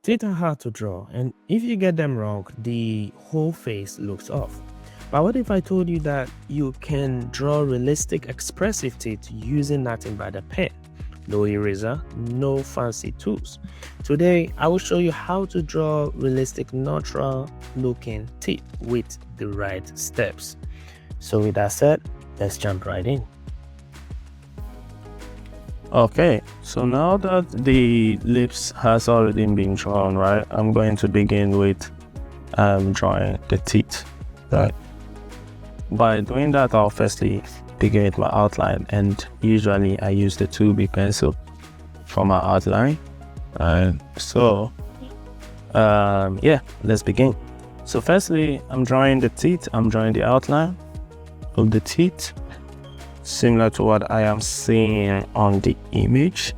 Teeth are hard to draw, and if you get them wrong, the whole face looks off. But what if I told you that you can draw realistic expressive teeth using nothing but a pen? No eraser, no fancy tools. Today, I will show you how to draw realistic natural looking teeth with the right steps. So with that said, let's jump right in. Okay, so now that the lips has already been drawn, right, I'm going to begin with drawing the teeth, right? By doing that, I'll firstly begin with my outline, and usually I use the 2B pencil for my outline. Yeah, let's begin. So firstly, I'm drawing the teeth. I'm drawing the outline of the teeth, similar to what I am seeing on the image.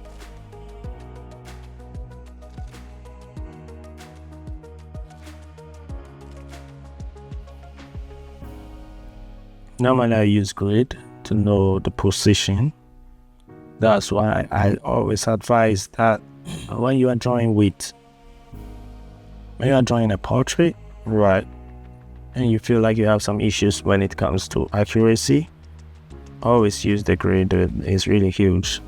Normally I use grid to know the position. That's why I always advise that when you are drawing a portrait, right, and you feel like you have some issues when it comes to accuracy, always use the grid. It's really huge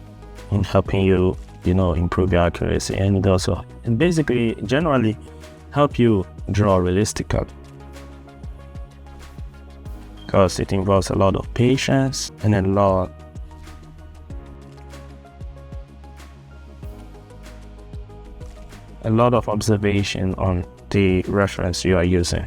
in helping you, improve your accuracy, and also, and basically, generally help you draw realistically, because it involves a lot of patience and a lot of observation on the reference you are using.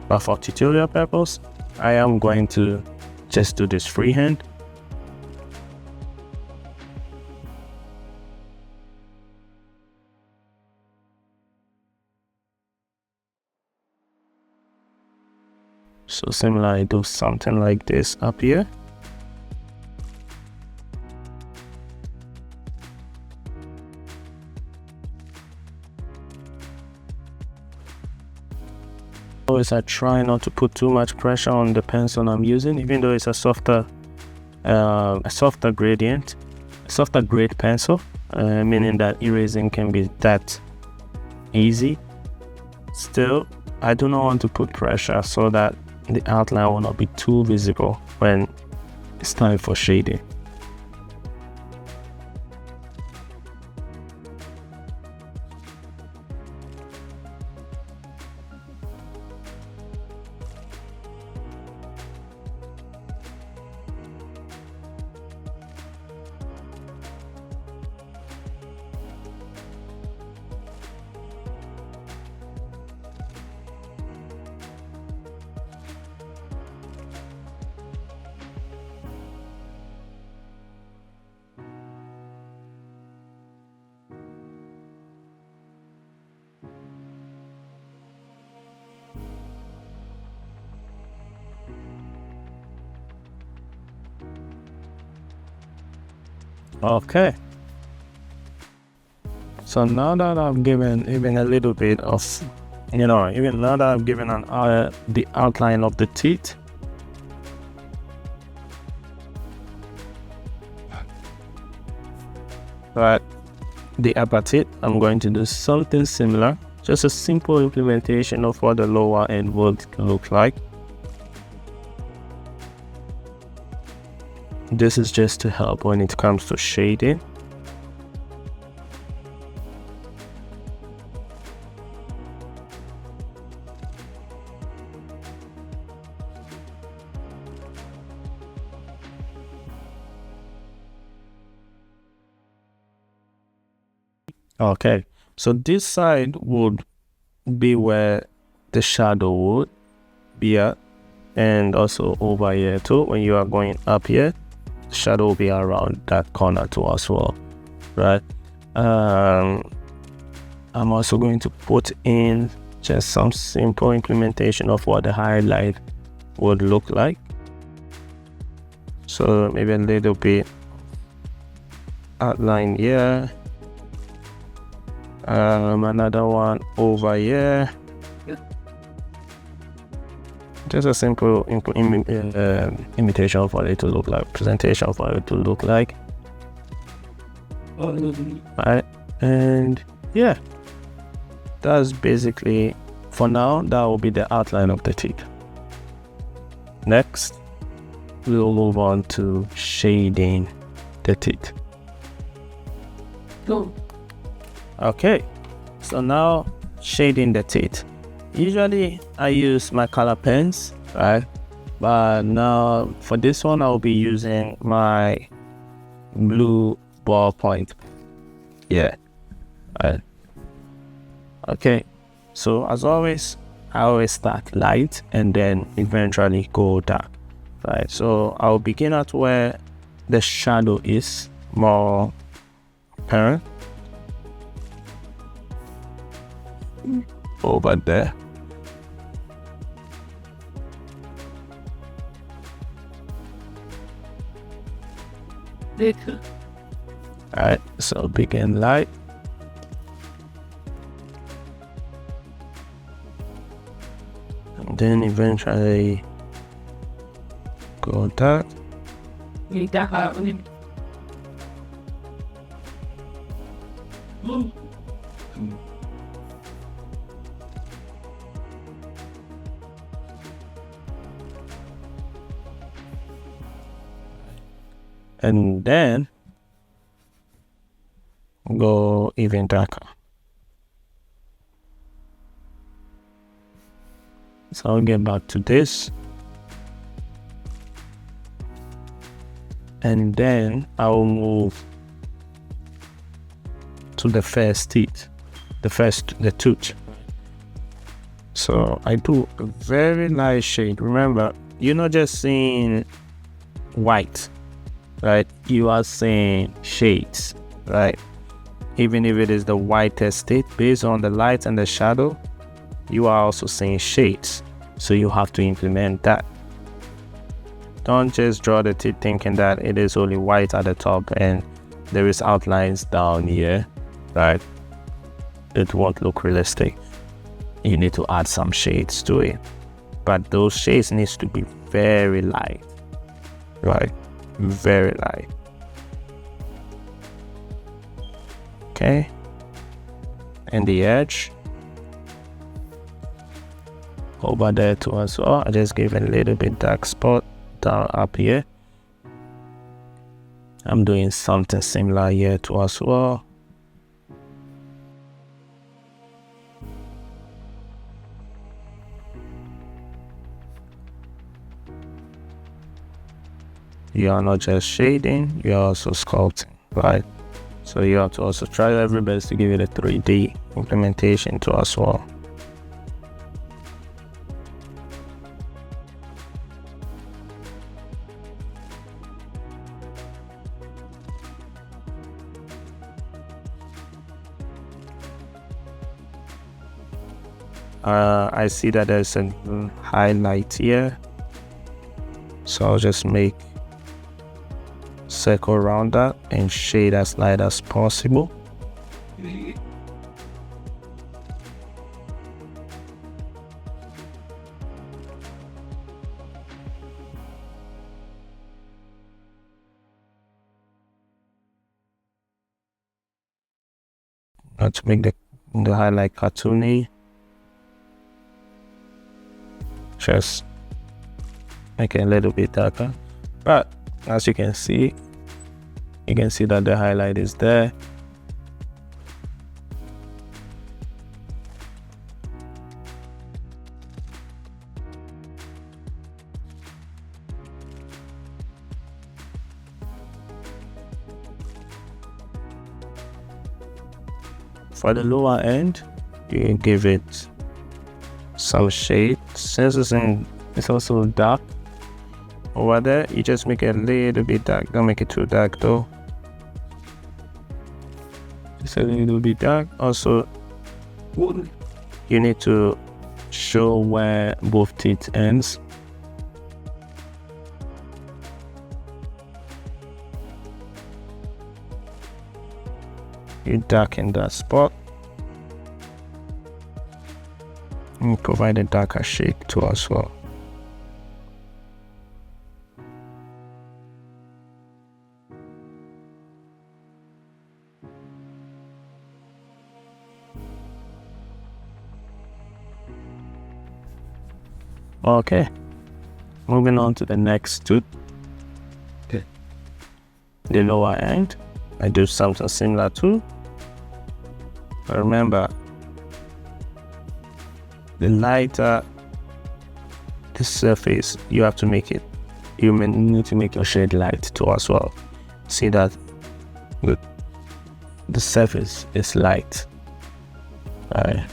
But for tutorial purpose, I am going to just do this freehand. So similarly, do something like this up here. Always I try not to put too much pressure on the pencil I'm using, even though it's a softer gradient, a softer grade pencil, meaning that erasing can be that easy. Still, I do not want to put pressure so that the outline will not be too visible when it's time for shading. Okay. So now that I've given even a little bit of, even now that I've given the outline of the teeth, but the upper teeth, I'm going to do something similar, just a simple implementation of what the lower end would look like. This is just to help when it comes to shading. Okay, so this side would be where the shadow would be at, and also over here too. When you are going up here, the shadow will be around that corner too as well, right? I'm also going to put in just some simple implementation of what the highlight would look like. So maybe a little bit outline here, another one over here, Just a simple imitation for it to look like, presentation for it to look like. Right, and yeah, that's basically, for now, that will be the outline of the teeth. Next, we'll move on to shading the teeth. Okay, so now shading the teeth. Usually I use my color pens, right? But now for this one, I'll be using my blue ballpoint. Yeah. Right. Okay. So as always, I always start light and then eventually go dark. Right. So I'll begin at where the shadow is more apparent. Over there. Alright, so begin light. And then eventually go dark. And then go even darker. So I'll get back to this. And then I'll move to the first teeth, the tooth. So I do a very light shade. Remember, you're not just seeing white, right? You are seeing shades, right? Even if it is the whitest teeth, based on the light and the shadow, you are also seeing shades. So you have to implement that. Don't just draw the teeth thinking that it is only white at the top and there is outlines down here, right? It won't look realistic. You need to add some shades to it, but those shades needs to be very light, right? Very light. Okay, and the edge over there too as well. I just gave a little bit dark spot down up here. I'm doing something similar here too as well. You are not just shading, you are also sculpting, right? So you have to also try your best to give it a 3D implementation too as well. I see that there's a highlight here, so I'll just make circle around that and shade as light as possible. Now to make the highlight cartoony, just make it a little bit darker, but as you can see that the highlight is there. For the lower end, you give it some shade. Since it's also dark over there, you just make it a little bit dark. Don't make it too dark though. Just a little bit dark. Also, you need to show where both teeth ends. You darken that spot. And provide a darker shade too as well. Okay, moving on to the next tooth. The lower end, I do something similar too. But remember, the lighter the surface, you have to make it, you may need to make your shade light too as well. See that the surface is light. Alright.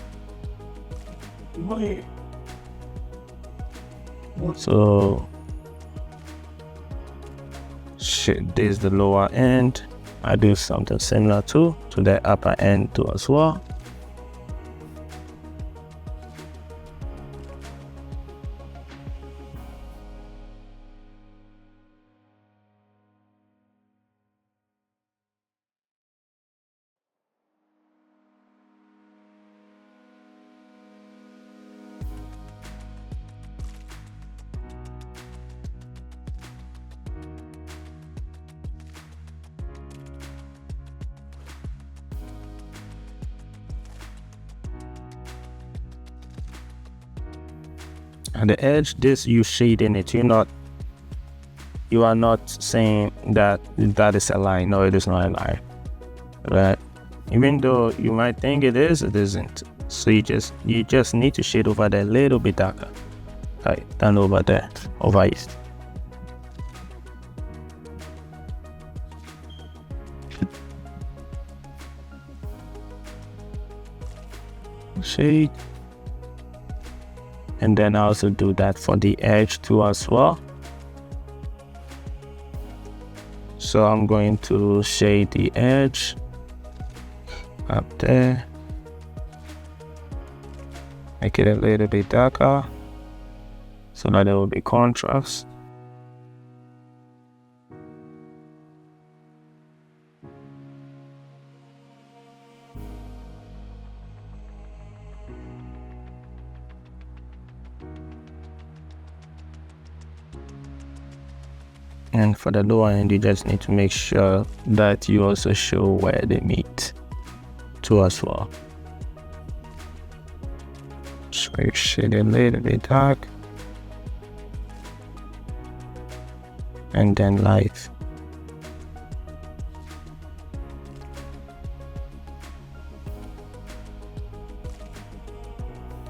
So shit, this is the lower end. I do something similar to the upper end too as well. At the edge, this you shading it. You are not saying that is a line. No, it is not a line. Right? Even though you might think it is, it isn't. So you just need to shade over there a little bit darker. Right, than over there, over east. Shade. And then I also do that for the edge too as well. So I'm going to shade the edge up there, make it a little bit darker so that there will be contrast. And for the lower end, you just need to make sure that you also show where they meet too as well. So you shade a little bit dark and then light.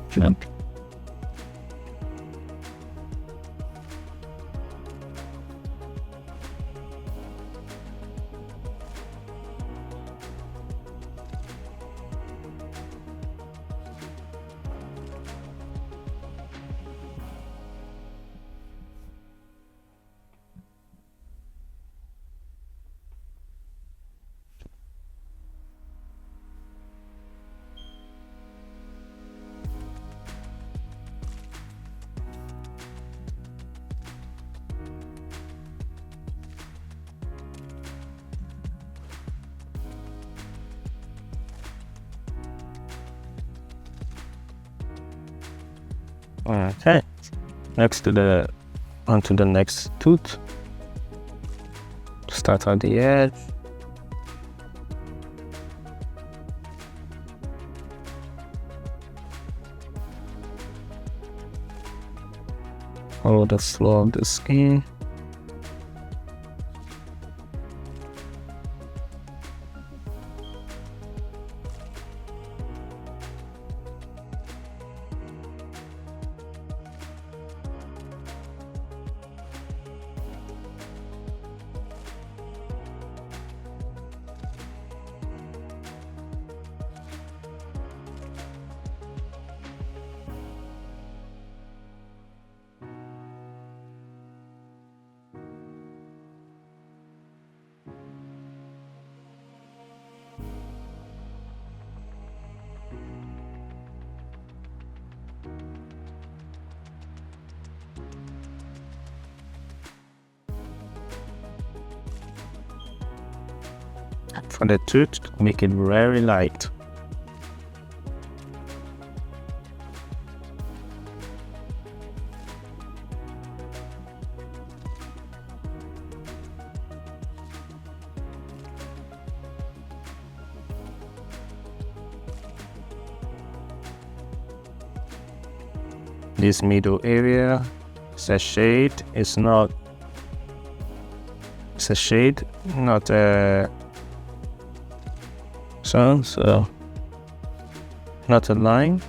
Jump. Okay, onto the next tooth. Start at the edge. Follow the flow of the skin. For the tooth, make it very light. this middle area. It's a shade. It's a shade, not a sun, so not a line.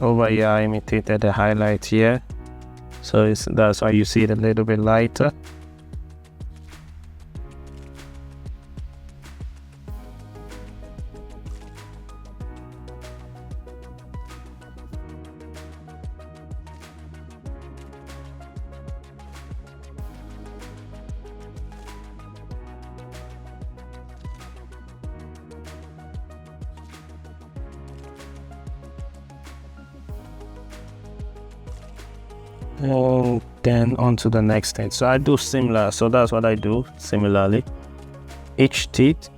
Over here, I imitated the highlight here, so that's why you see it a little bit lighter. And then on to the next thing. So I do similar, so that's what I do similarly. Each tooth,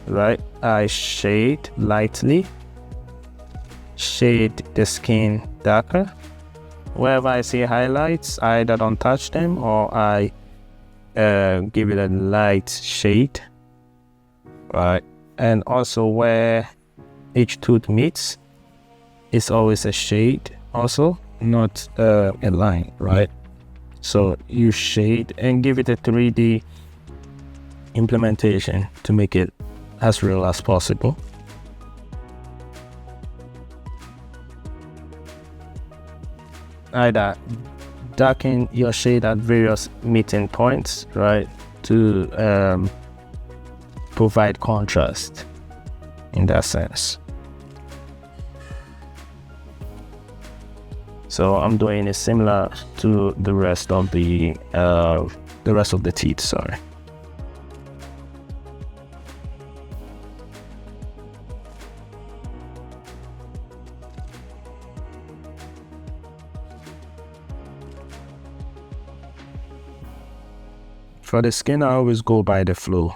right, I shade lightly, shade the skin darker. Wherever I see highlights, I either don't touch them or I give it a light shade, right? And also where each tooth meets, it's always a shade also, not a line, right? So you shade and give it a 3D implementation to make it as real as possible. Either darken your shade at various meeting points, right, to provide contrast in that sense. So I'm doing it similar to the rest of the teeth, sorry. For the skin, I always go by the flow.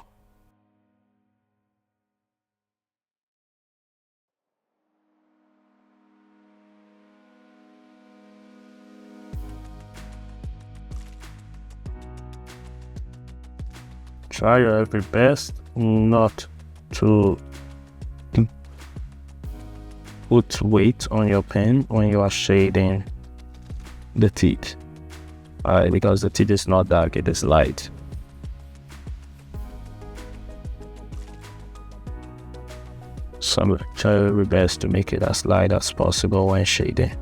Try your very best not to put weight on your pen when you are shading the teeth, because the teeth is not dark, it is light. So I'm gonna try your very best to make it as light as possible when shading.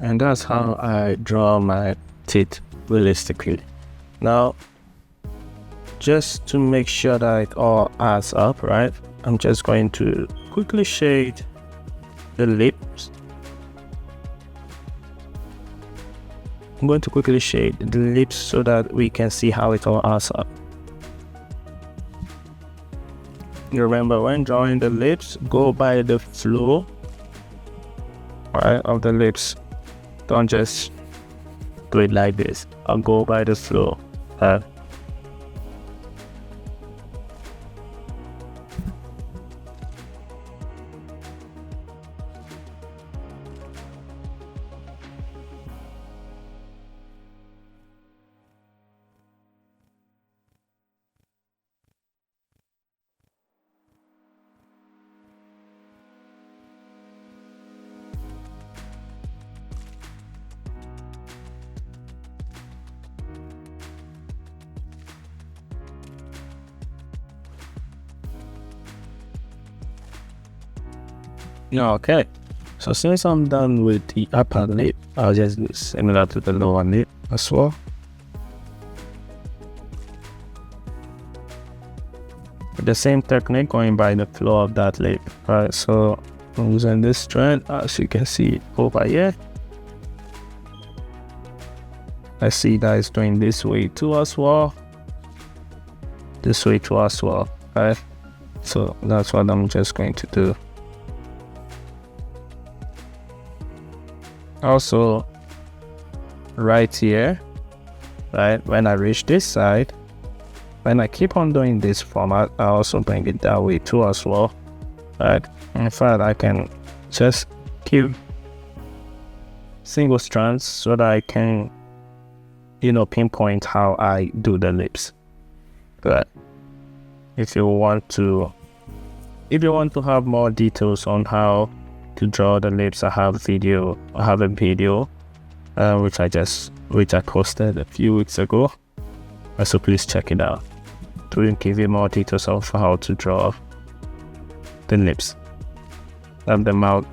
And that's how I draw my teeth realistically. Now, just to make sure that it all adds up, right, I'm just going to quickly shade the lips. I'm going to quickly shade the lips so that we can see how it all adds up. Remember, when drawing the lips, go by the flow, right, of the lips. Don't just do it like this. I'll go by the flow. Okay, so since I'm done with the upper lip, I'll just do similar to the lower lip as well. The same technique, going by the flow of that lip. Right, so I'm using this strand, as you can see over here. I see that it's doing this way too as well. This way too as well. Right, so that's what I'm just going to do. Also, right here, right, when I reach this side, when I keep on doing this format, I also bring it that way too as well. Right, in fact, I can just keep single strands so that I can, pinpoint how I do the lips. But if you want to have more details on how to draw the lips, I have a video which I posted a few weeks ago, so please check it out to give you more details of how to draw the lips and the mouth.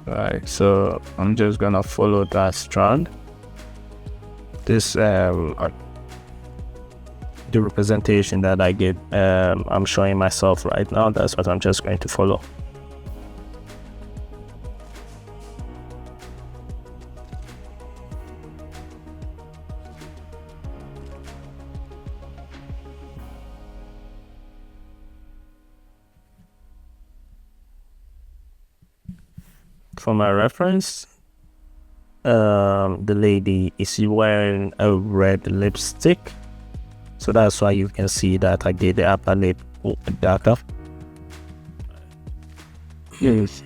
Alright, so I'm just gonna follow that strand. This the representation that I get, I'm showing myself right now. That's what I'm just going to follow. For my reference, the lady is wearing a red lipstick, so that's why you can see that I did the upper lip darker. Yes.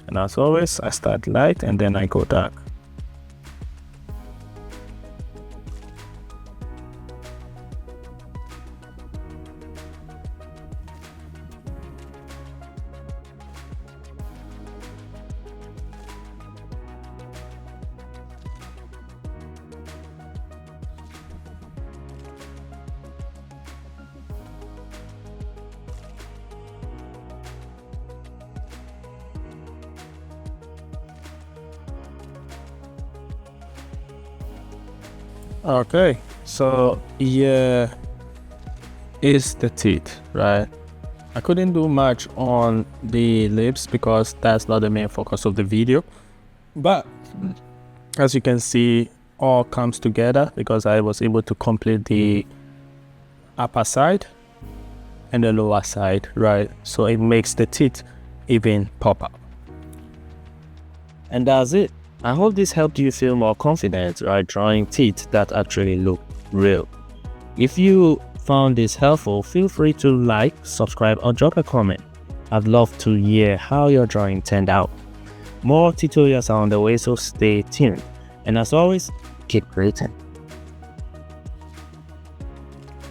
And as always, I start light and then I go dark. Okay, so here is the teeth, right? I couldn't do much on the lips because that's not the main focus of the video, but as you can see, all comes together because I was able to complete the upper side and the lower side, right? So it makes the teeth even pop up. And that's it. I hope this helped you feel more confident, right, drawing teeth that actually look real. If you found this helpful, feel free to like, subscribe, or drop a comment. I'd love to hear how your drawing turned out. More tutorials are on the way, so stay tuned. And as always, keep creating.